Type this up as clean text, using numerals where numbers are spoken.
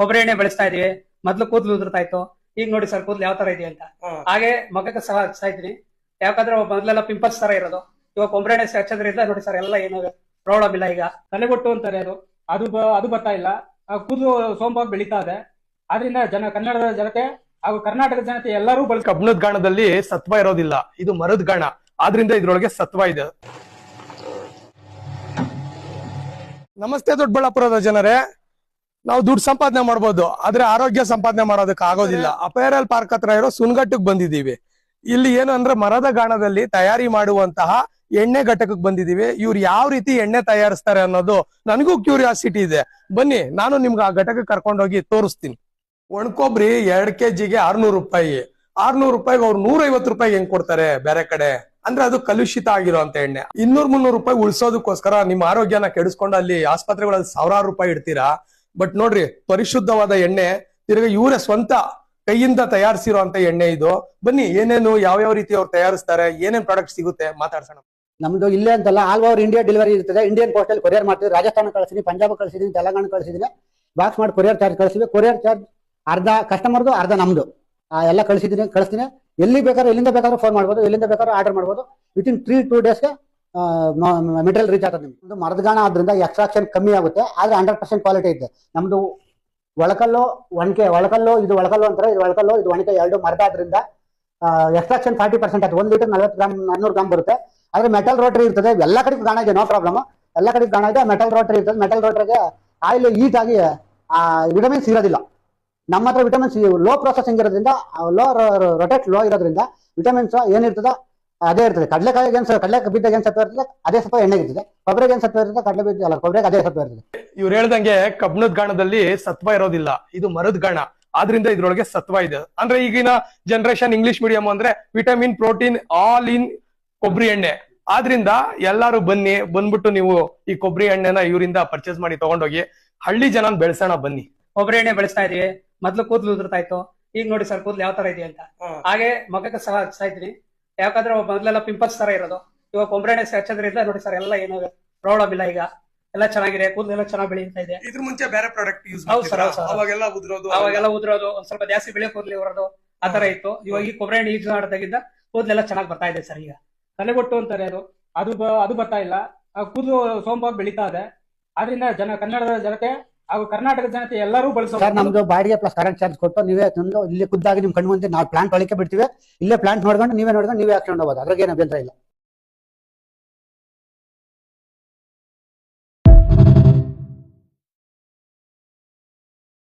ಕೊಬ್ಬರಿ ಎಣ್ಣೆ ಬೆಳೆಸ್ತಾ ಇದೀವಿ. ಮೊದ್ಲು ಕೂದಲು ಉದುರ್ತಾ ಇತ್ತು, ಈಗ ನೋಡಿ ಸರ್ ಕೂದಲು ಯಾವ ತರ ಇದೆ ಅಂತ. ಹಾಗೆ ಮಗಕ್ಕೆ ಸಹ ಹಚ್ತಾ ಇದ್ದೀನಿ, ಯಾಕಂದ್ರೆ ಮೊದ್ಲೆಲ್ಲ ಪಿಂಪಲ್ಸ್ ತರ ಇರೋದು. ಇವಾಗ ಕೊಬ್ಬರಿ ಎಣ್ಣೆ ಹಚ್ಚೋದ್ರಿಂದ ನೋಡಿ ಸರ್ ಎಲ್ಲ ಏನು ಪ್ರಾಬ್ಲಮ್ ಇಲ್ಲ. ಈಗ ತಲೆಗೊಟ್ಟು ಅಂತಾರೆ ಅದು ಬರ್ತಾ ಇಲ್ಲ. ಕೂದಲು ಸೋಂಪಾಗಿ ಬೆಳೀತಾ ಇದೆ. ಆದ್ರಿಂದ ಕನ್ನಡದ ಜನತೆ ಹಾಗೂ ಕರ್ನಾಟಕದ ಜನತೆ ಎಲ್ಲರೂ ಕಬ್ಬಣದ ಗಾಣದಲ್ಲಿ ಸತ್ವ ಇರೋದಿಲ್ಲ, ಇದು ಮರದ ಗಾಣ, ಆದ್ರಿಂದ ಇದ್ರೊಳಗೆ ಸತ್ವ ಇದೆ. ನಮಸ್ತೆ ದೊಡ್ಡಬಳ್ಳಾಪುರದ ಜನರೇ, ನಾವು ದುಡ್ಡು ಸಂಪಾದನೆ ಮಾಡ್ಬೋದು, ಆದ್ರೆ ಆರೋಗ್ಯ ಸಂಪಾದನೆ ಮಾಡೋದಕ್ಕೆ ಆಗೋದಿಲ್ಲ. ಅಪೇರಲ್ ಪಾರ್ಕ್ ಹತ್ರ ಇರೋ ಸುನ್ಗಟ್ಟಕ್ಕೆ ಬಂದಿದ್ದೀವಿ. ಇಲ್ಲಿ ಏನು ಅಂದ್ರೆ ಮರದ ಗಾಣದಲ್ಲಿ ತಯಾರಿ ಮಾಡುವಂತಹ ಎಣ್ಣೆ ಘಟಕಕ್ಕೆ ಬಂದಿದೀವಿ. ಇವ್ರು ಯಾವ ರೀತಿ ಎಣ್ಣೆ ತಯಾರಿಸ್ತಾರೆ ಅನ್ನೋದು ನನಗೂ ಕ್ಯೂರಿಯಾಸಿಟಿ ಇದೆ. ಬನ್ನಿ, ನಾನು ನಿಮ್ಗೆ ಆ ಘಟಕಕ್ಕೆ ಕರ್ಕೊಂಡೋಗಿ ತೋರಿಸ್ತೀನಿ. ಒಣಕೊಬ್ರಿ 2 kgಗೆ 600 ರೂಪಾಯಿ. 600 ರೂಪಾಯಿಗೆ ಅವ್ರು 150 ರೂಪಾಯಿಗೆ ಹೆಂಗ್ ಕೊಡ್ತಾರೆ ಬೇರೆ ಕಡೆ? ಅಂದ್ರೆ ಅದು ಕಲುಷಿತ ಆಗಿರುವಂತ ಎಣ್ಣೆ. 200-300 ರೂಪಾಯಿ ಉಳಿಸೋದಕ್ಕೋಸ್ಕರ ನಿಮ್ಮ ಆರೋಗ್ಯನ ಕೆಡಿಸ್ಕೊಂಡು ಅಲ್ಲಿ ಆಸ್ಪತ್ರೆಗಳಲ್ಲಿ ಸಾವಿರಾರು ರೂಪಾಯಿ ಇಡ್ತೀರಾ. ಬಟ್ ನೋಡ್ರಿ, ಪರಿಶುದ್ಧವಾದ ಎಣ್ಣೆ, ತಿರ್ಗ ಇವರೇ ಸ್ವಂತ ಕೈಯಿಂದ ತಯಾರಿಸಿರುವಂತ ಎಣ್ಣೆ ಇದು. ಬನ್ನಿ, ಏನೇನು ಯಾವ ರೀತಿ ಅವ್ರು ತಯಾರಿಸ್ತಾರೆ, ಏನೇನ್ ಪ್ರಾಡಕ್ಟ್ ಸಿಗುತ್ತೆ ಮಾತಾಡ್ಸೋಣ. ನಮ್ದು ಇಲ್ಲೇ ಅಂತಲ್ಲ, ಆಲ್ ಓವರ್ ಇಂಡಿಯಾ ಡೆಲಿವರಿ ಇರ್ತದೆ. ಇಂಡಿಯನ್ ಪೋಸ್ಟ್ ಅಲ್ಲಿ ಕೊರಿಯರ್ ಮಾಡ್ತೀವಿ. ರಾಜಸ್ಥಾನ ಕಳಿಸಿದೀನಿ, ಪಂಜಾಬ್ ಕಳಿಸಿದೀನಿ, ತೆಲಂಗಾಣ ಕಳಿಸಿದೀನಿ. ಬಾಕ್ಸ್ ಮಾಡಿ ಕೊರಿಯರ್ ಚಾರ್ಜ್ ಕಳಿಸಿವಿ. ಕೊರಿಯರ್ ಚಾರ್ಜ್ ಅರ್ಧ ಕಸ್ಟಮರ್ದು, ಅರ್ಧ ನಮ್ದು. ಎಲ್ಲ ಕಳಿಸ್ತೀನಿ. ಎಲ್ಲಿ ಬೇಕಾದ್ರೂ, ಎಲ್ಲಿಂದ ಬೇಕಾದ್ರೂ ಫೋನ್ ಮಾಡ್ಬೋದು, ಎಲ್ಲಿಂದ ಬೇಕಾದ್ರೂ ಆರ್ಡರ್ ಮಾಡ್ಬೋದು. ವಿತಿನ್ 3-2 ಡೇಸ್ಗೆ ಮೆಟೀರಿಯಲ್ ರೀಚ್ ಆಗ್ತದೆ. ನಿಮ್ದು ಮರದಗಾಣ ಆದ್ರಿಂದ ಎಕ್ಸ್ಟ್ರಾಕ್ಷನ್ ಕಮ್ಮಿ ಆಗುತ್ತೆ, ಆದ್ರೆ 100% ಕ್ವಾಲಿಟಿ ಇದೆ. ನಮ್ದು ಒಳಕಲ್ಲು ಒಳಕಲ್ಲು ಇದು ಒಳಕಲ್ಲು ಅಂತಾರೆ, ಇದು ಒಳಕಲ್ಲು, ಇದು ಒಣಕೆ, ಎರಡು ಮರದ ಆದ್ರಿಂದ ಎಕ್ಸ್ಟ್ರಾಕ್ಷನ್ 40% ಆಯ್ತು. 1 ಲೀಟರ್ 40 ಗ್ರಾಮ್ 400 ಗ್ರಾಮ್ ಬರುತ್ತೆ. ಆದ್ರೆ ಮೆಟಲ್ ರೋಟರಿ ಇರ್ತದೆ. ಎಲ್ಲ ಕಡೆಗೂ ಗಾಣ ಇದೆ, ನೋ ಪ್ರಾಬ್ಲಮ್. ಎಲ್ಲ ಕಡೆಗೂ ಗಾಣ ಇದೆ. ಮೆಟಲ್ ರೋಟರಿ ಇರ್ತದೆ. ಮೆಟಲ್ ರೋಟರಿಗೆ ಆಯಿಲ್ ಹೀಟ್ ಆಗಿ ವಿಟಮಿನ್ಸ್ ಇರೋದಿಲ್ಲ. ನಮ್ಮ ಹತ್ರ ವಿಟಮಿನ್ಸ್ ಲೋ ಪ್ರೊಸೆಸಿಂಗ್ ಇರೋದ್ರಿಂದ, ರೊಟೇಟ್ ಲೋ ಇರೋದ್ರಿಂದ ವಿಟಮಿನ್ಸ್ ಏನಿರ್ತದೆ ಅದೇ ಇರ್ತದೆ. ಕಡಲೆ ಬೀಜಕ್ಕೆ ಏನ್ ಸತ್ವ ಇರ್ತದೆ ಅದೇ ಸತ್ವ ಎಣ್ಣೆಗೆ ಇರ್ತದೆ. ಕೊಬ್ಬರಿಗೆ ಏನ್ ಸತ್ವ ಇರ್ತದೆ, ಕಡಲೆ ಬೀಜ ಅಲ್ಲ, ಕೊಬ್ಬರಿಗೆ ಅದೇ ಸತ್ವ ಇರ್ತದೆ. ಇವ್ರು ಹೇಳ್ದಂಗೆ ಕಬ್ಬಣದ ಗಾಣದಲ್ಲಿ ಸತ್ವ ಇರೋದಿಲ್ಲ, ಇದು ಮರದ ಗಾಣ, ಆದ್ರಿಂದ ಇದ್ರೊಳಗೆ ಸತ್ವ ಇದೆ. ಅಂದ್ರೆ ಈಗಿನ ಜನರೇಷನ್ ಇಂಗ್ಲಿಷ್ ಮೀಡಿಯಂ ಅಂದ್ರೆ ವಿಟಮಿನ್, ಪ್ರೋಟೀನ್ ಆಲ್ ಇನ್ ಕೊಬ್ಬರಿ ಎಣ್ಣೆ. ಆದ್ರಿಂದ ಎಲ್ಲಾರು ಬಂದ್ಬಿಟ್ಟು ನೀವು ಈ ಕೊಬ್ಬರಿ ಎಣ್ಣೆನ ಇವರಿಂದ ಪರ್ಚೇಸ್ ಮಾಡಿ ತಗೊಂಡೋಗಿ ಹಳ್ಳಿ ಜನನ್ ಬೆಳೆಸೋಣ ಬನ್ನಿ. ಕೊಬ್ಬರಿ ಎಣ್ಣೆ ಬೆಳೆಸ್ತಾ ಇದೀವಿ. ಮೊದ್ಲು ಕೂದಲು ಉದುರ್ತಾ ಇತ್ತು, ಈಗ ನೋಡಿ ಸರ್ ಕೂದಲು ಯಾವ ತರ ಇದೆ ಅಂತ. ಹಾಗೆ ಮಗಕ್ಕೆ ಸಹ ಹಚ್ತಾ ಇದ್ದೀನಿ, ಯಾಕಂದ್ರೆ ಮೊದ್ಲೆಲ್ಲ ಪಿಂಪಲ್ಸ್ ತರ ಇರೋದು. ಇವಾಗ ಕೊಬ್ಬರಿ ಎಣ್ಣೆ ಹಚ್ಚೋದ್ರಿಂದ ನೋಡಿ ಸರ್ ಎಲ್ಲ ಏನು ಪ್ರಾಬ್ಲಮ್ ಇಲ್ಲ. ಈಗ ಎಲ್ಲ ಚೆನ್ನಾಗಿದೆ, ಕೂದಲು ಎಲ್ಲ ಚೆನ್ನಾಗಿ ಬೆಳೀತಾ ಇದೆ. ಇದ್ರ ಮುಂಚೆ ಬೇರೆ ಪ್ರಾಡಕ್ಟ್ ಯೂಸ್ ಅವಾಗೆಲ್ಲ ಉದ್ರೋದು, ಒಂದ್ ಸ್ವಲ್ಪ ಜಾಸ್ತಿ ಬೆಳೆ ಕೂದಲು ಬರೋದು ಆತರ ಇತ್ತು. ಇವಾಗ ಈ ಕೊಬ್ಬರಿ ಎಣ್ಣೆ ಯೂಸ್ ಮಾಡೋದಾಗಿಂದ ಕೂದಲೆಲ್ಲ ಚೆನ್ನಾಗಿ ಬರ್ತಾ ಇದೆ ಸರ್. ಈಗ ತಲೆಗೊಟ್ಟು ಅಂತಾರೆ ಅದು ಬರ್ತಾ ಇಲ್ಲ. ಕೂದಲು ಸೋಂಪಾಗಿ ಬೆಳೀತಾ ಇದೆ. ಆದ್ರಿಂದ ಕನ್ನಡದ ಜನತೆ ಹಾಗೂ ಕರ್ನಾಟಕದ ಜನತೆ ಎಲ್ಲರೂ ಬಳಸೋದು. ನಮ್ದು ಬಾಡಿಗೆ ಪ್ಲಸ್ ಕರೆಂಟ್ ಚಾರ್ಜ್ ಕೊಟ್ಟು ನೀವೇ ತಂದು ಇಲ್ಲಿ ಖುದ್ದಾಗಿ ನಿಮ್ ಕಣ್ಣು ಮುಂದೆ ನಾವು ಪ್ಲಾಂಟ್ ಒಳಕ್ಕೆ ಬಿಡ್ತೀವಿ. ಇಲ್ಲೇ ಪ್ಲಾಂಟ್ ನೋಡ್ಕೊಂಡು ನೀವೇ ಹಾಕೊಂಡು ಹೋಗ್ಬೋದು. ಅದ್ರಾಗೇನು ಅಭ್ಯಂತರ ಇಲ್ಲ.